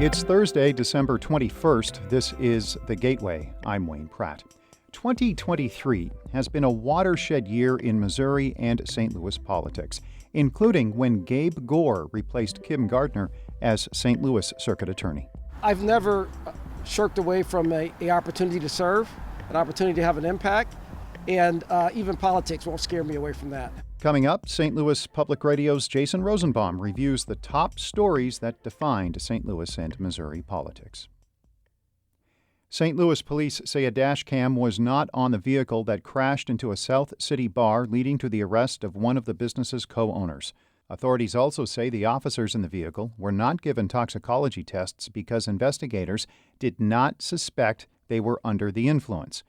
It's Thursday, December 21st. This is The Gateway. I'm Wayne Pratt. 2023 has been a watershed year in Missouri and St. Louis politics, including when Gabe Gore replaced Kim Gardner as St. Louis Circuit Attorney. I've never shirked away from an opportunity to serve, an opportunity to have an impact, and even politics won't scare me away from that. Coming up, St. Louis Public Radio's Jason Rosenbaum reviews the top stories that defined St. Louis and Missouri politics. St. Louis police say a dash cam was not on the vehicle that crashed into a South City bar, leading to the arrest of one of the business's co-owners. Authorities also say the officers in the vehicle were not given toxicology tests because investigators did not suspect they were under the influence.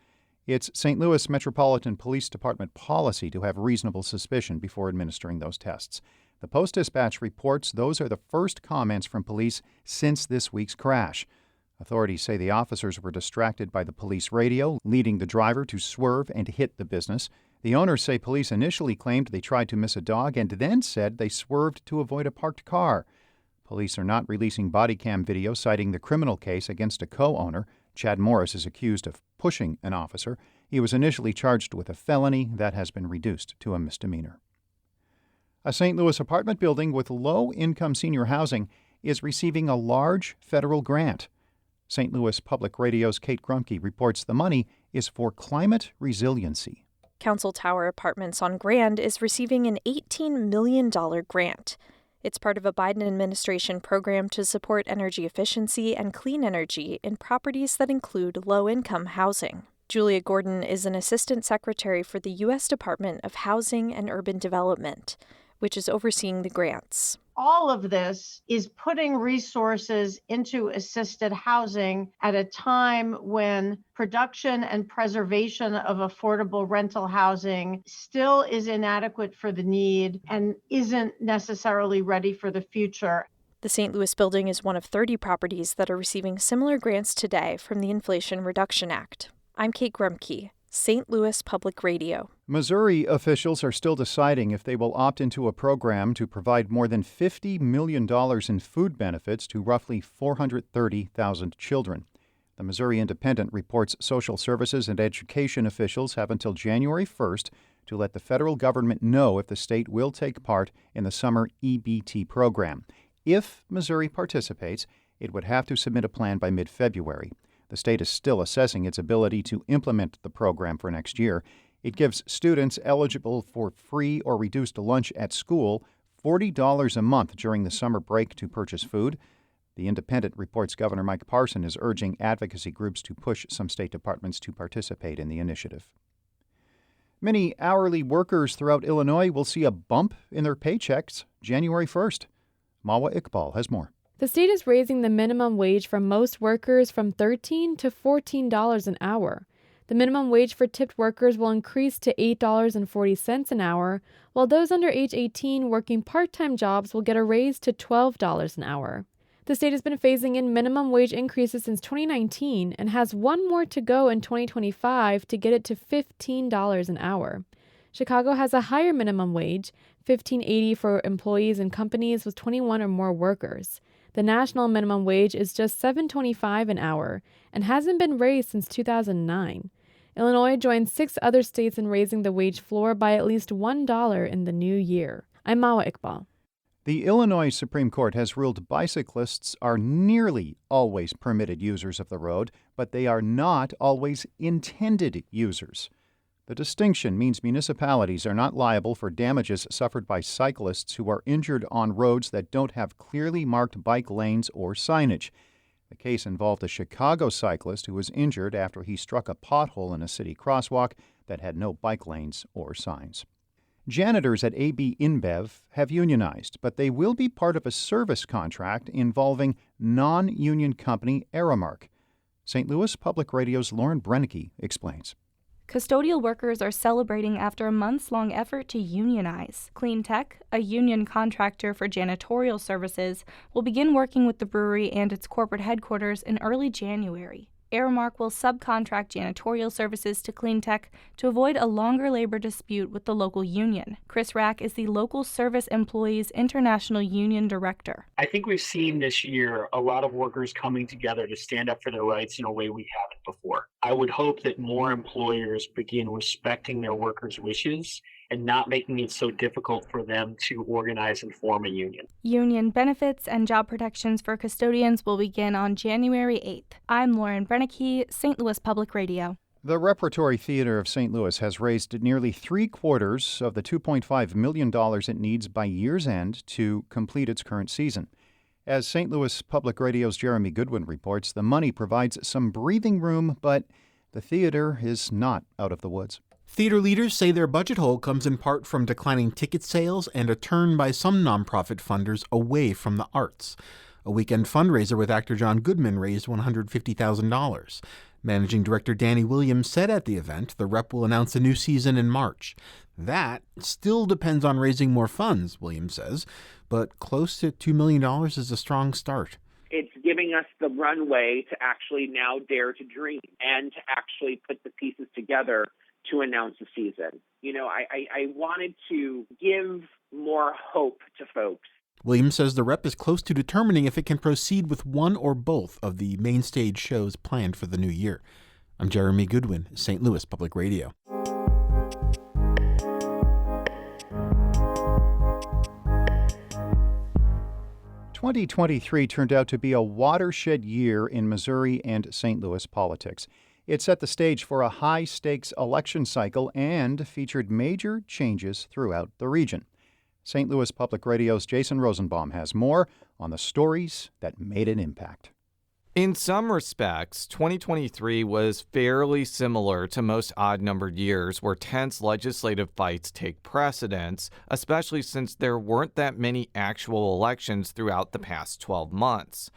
It's St. Louis Metropolitan Police Department policy to have reasonable suspicion before administering those tests. The Post-Dispatch reports those are the first comments from police since this week's crash. Authorities say the officers were distracted by the police radio, leading the driver to swerve and hit the business. The owners say police initially claimed they tried to miss a dog and then said they swerved to avoid a parked car. Police are not releasing body cam video citing the criminal case against a co-owner. Chad Morris is accused of pushing an officer. He was initially charged with a felony that has been reduced to a misdemeanor. A St. Louis apartment building with low-income senior housing is receiving a large federal grant. St. Louis Public Radio's Kate Grumke reports the money is for climate resiliency. Council Tower Apartments on Grand is receiving an $18 million grant. It's part of a Biden administration program to support energy efficiency and clean energy in properties that include low-income housing. Julia Gordon is an assistant secretary for the U.S. Department of Housing and Urban Development, which is overseeing the grants. All of this is putting resources into assisted housing at a time when production and preservation of affordable rental housing still is inadequate for the need and isn't necessarily ready for the future. The St. Louis building is one of 30 properties that are receiving similar grants today from the Inflation Reduction Act. I'm Kate Grumke, St. Louis Public Radio. Missouri officials are still deciding if they will opt into a program to provide more than $50 million in food benefits to roughly 430,000 children. The Missouri Independent reports social services and education officials have until January 1st to let the federal government know if the state will take part in the summer EBT program. If Missouri participates, it would have to submit a plan by mid-February. The state is still assessing its ability to implement the program for next year. It gives students eligible for free or reduced lunch at school $40 a month during the summer break to purchase food. The Independent reports Governor Mike Parson is urging advocacy groups to push some state departments to participate in the initiative. Many hourly workers throughout Illinois will see a bump in their paychecks January 1st. Mawa Iqbal has more. The state is raising the minimum wage for most workers from $13 to $14 an hour. The minimum wage for tipped workers will increase to $8.40 an hour, while those under age 18 working part-time jobs will get a raise to $12 an hour. The state has been phasing in minimum wage increases since 2019 and has one more to go in 2025 to get it to $15 an hour. Chicago has a higher minimum wage, $15.80 for employees and companies with 21 or more workers. The national minimum wage is just $7.25 an hour and hasn't been raised since 2009. Illinois joined 6 other states in raising the wage floor by at least $1 in the new year. I'm Mawa Iqbal. The Illinois Supreme Court has ruled bicyclists are nearly always permitted users of the road, but they are not always intended users. The distinction means municipalities are not liable for damages suffered by cyclists who are injured on roads that don't have clearly marked bike lanes or signage. The case involved a Chicago cyclist who was injured after he struck a pothole in a city crosswalk that had no bike lanes or signs. Janitors at AB InBev have unionized, but they will be part of a service contract involving non-union company Aramark. St. Louis Public Radio's Lauren Brennicke explains. Custodial workers are celebrating after a months-long effort to unionize. Clean Tech, a union contractor for janitorial services, will begin working with the brewery and its corporate headquarters in early January. Aramark will subcontract janitorial services to Clean Tech to avoid a longer labor dispute with the local union. Chris Rack is the Local Service Employees International Union Director. I think we've seen this year a lot of workers coming together to stand up for their rights in a way we haven't before. I would hope that more employers begin respecting their workers' wishes and not making it so difficult for them to organize and form a union. Union benefits and job protections for custodians will begin on January 8th. I'm Lauren Brennicky, St. Louis Public Radio. The Repertory Theater of St. Louis has raised nearly 3/4 of the $2.5 million it needs by year's end to complete its current season. As St. Louis Public Radio's Jeremy Goodwin reports, the money provides some breathing room, but the theater is not out of the woods. Theater leaders say their budget hole comes in part from declining ticket sales and a turn by some nonprofit funders away from the arts. A weekend fundraiser with actor John Goodman raised $150,000. Managing Director Danny Williams said at the event the rep will announce a new season in March. That still depends on raising more funds, Williams says, but close to $2 million is a strong start. It's giving us the runway to actually now dare to dream and to actually put the pieces together to announce a season. I wanted to give more hope to folks. Williams says the rep is close to determining if it can proceed with one or both of the main stage shows planned for the new year. I'm Jeremy Goodwin, St. Louis Public Radio. "2023 turned out to be a watershed year in Missouri and St. Louis politics. It set the stage for a high-stakes election cycle and featured major changes throughout the region. St. Louis Public Radio's Jason Rosenbaum has more on the stories that made an impact. In some respects, 2023 was fairly similar to most odd-numbered years where tense legislative fights take precedence, especially since there weren't that many actual elections throughout the past 12 months.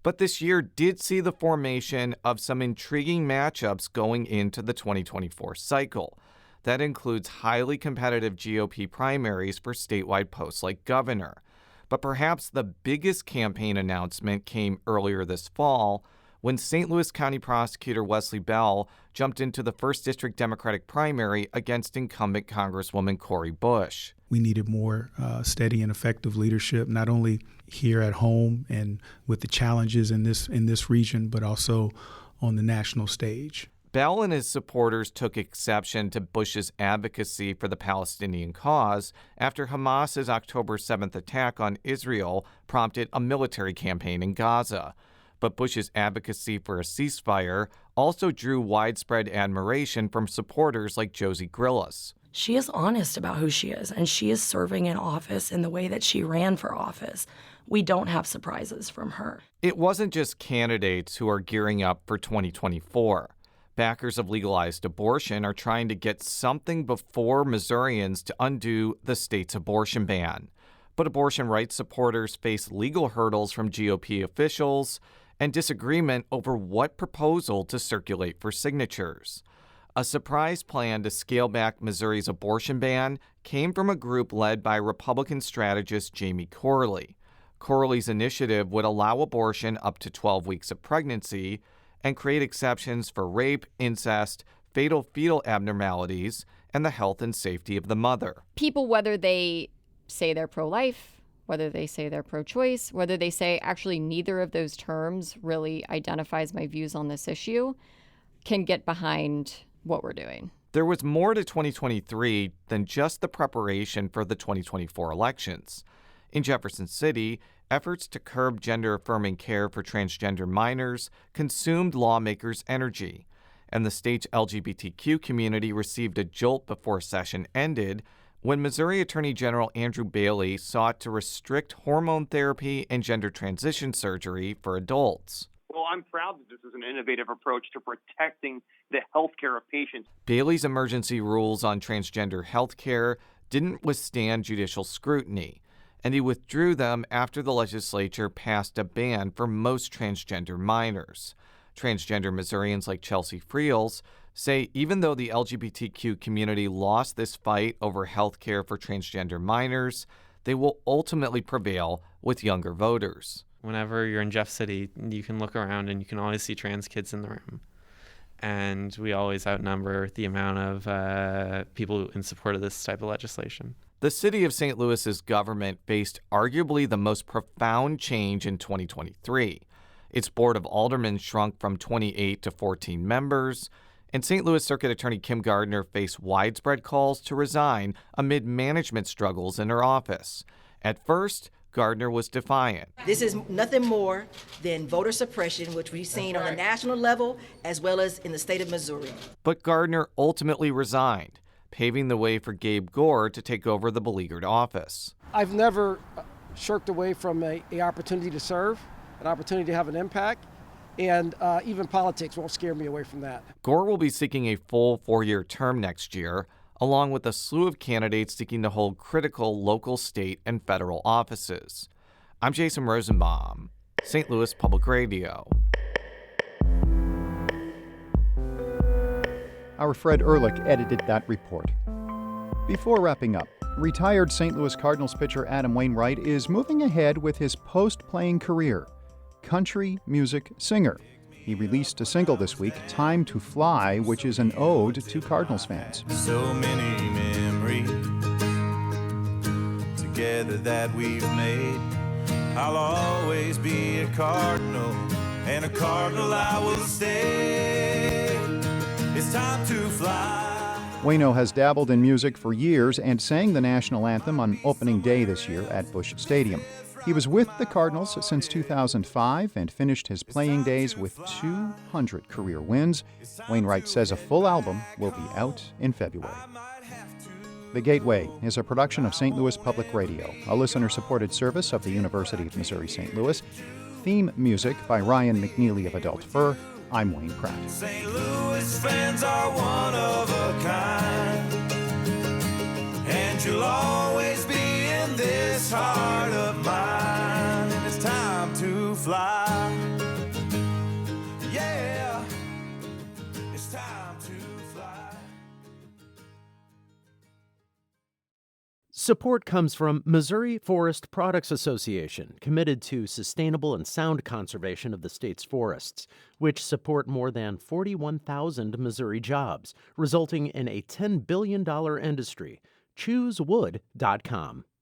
But this year did see the formation of some intriguing matchups going into the 2024 cycle. That includes highly competitive GOP primaries for statewide posts like governor. But perhaps the biggest campaign announcement came earlier this fall when St. Louis County Prosecutor Wesley Bell jumped into the 1st District Democratic primary against incumbent Congresswoman Cori Bush. We needed more steady and effective leadership, not only here at home and with the challenges in this region, but also on the national stage. Bell and his supporters took exception to Bush's advocacy for the Palestinian cause after Hamas's October 7th attack on Israel prompted a military campaign in Gaza. But Bush's advocacy for a ceasefire also drew widespread admiration from supporters like Josie Grillis. She is honest about who she is, and she is serving in office in the way that she ran for office. We don't have surprises from her. It wasn't just candidates who are gearing up for 2024. Backers of legalized abortion are trying to get something before Missourians to undo the state's abortion ban. But abortion rights supporters face legal hurdles from GOP officials and disagreement over what proposal to circulate for signatures. A surprise plan to scale back Missouri's abortion ban came from a group led by Republican strategist Jamie Corley. Corley's initiative would allow abortion up to 12 weeks of pregnancy and create exceptions for rape, incest, fatal fetal abnormalities, and the health and safety of the mother. People, whether they say they're pro-life, whether they say they're pro-choice, whether they say actually neither of those terms really identifies my views on this issue, can get behind what we're doing. There was more to 2023 than just the preparation for the 2024 elections. In Jefferson City, efforts to curb gender-affirming care for transgender minors consumed lawmakers' energy, and the state's LGBTQ community received a jolt before session ended when Missouri Attorney General Andrew Bailey sought to restrict hormone therapy and gender transition surgery for adults. Well, I'm proud that this is an innovative approach to protecting the health care of patients. Bailey's emergency rules on transgender health care didn't withstand judicial scrutiny, and he withdrew them after the legislature passed a ban for most transgender minors. Transgender Missourians like Chelsea Friels say even though the LGBTQ community lost this fight over health care for transgender minors, they will ultimately prevail with younger voters. Whenever you're in Jeff City, you can look around and you can always see trans kids in the room. And we always outnumber the amount of people in support of this type of legislation. The city of St. Louis's government faced arguably the most profound change in 2023. Its board of aldermen shrunk from 28 to 14 members, and St. Louis Circuit Attorney Kim Gardner faced widespread calls to resign amid management struggles in her office. At first, Gardner was defiant. This is nothing more than voter suppression, which we've seen on the national level as well as in the state of Missouri. But Gardner ultimately resigned, paving the way for Gabe Gore to take over the beleaguered office. I've never shirked away from an opportunity to serve, an opportunity to have an impact, and even politics won't scare me away from that. Gore will be seeking a full 4-year term next year, along with a slew of candidates seeking to hold critical local, state, and federal offices. I'm Jason Rosenbaum, St. Louis Public Radio. Our Fred Ehrlich edited that report. Before wrapping up, retired St. Louis Cardinals pitcher Adam Wainwright is moving ahead with his post-playing career. Country music singer. He released a single this week, Time to Fly, which is an ode to Cardinals fans. So many memories together that we've made. I'll always be a Cardinal, and a Cardinal I will stay. It's time to fly. Waino has dabbled in music for years and sang the national anthem on opening day this year at Busch Stadium. He was with the Cardinals since 2005 and finished his playing days with 200 career wins. Wainwright says a full album will be out in February. The Gateway is a production of St. Louis Public Radio, a listener-supported service of the University of Missouri-St. Louis. Theme music by Ryan McNeely of Adult Fur. I'm Wayne Pratt. St. Louis fans are one of a kind, and you'll always be in this heart of mine. And it's time to fly. Yeah, it's time to fly. Support comes from Missouri Forest Products Association, committed to sustainable and sound conservation of the state's forests, which support more than 41,000 Missouri jobs, resulting in a $10 billion industry. ChooseWood.com.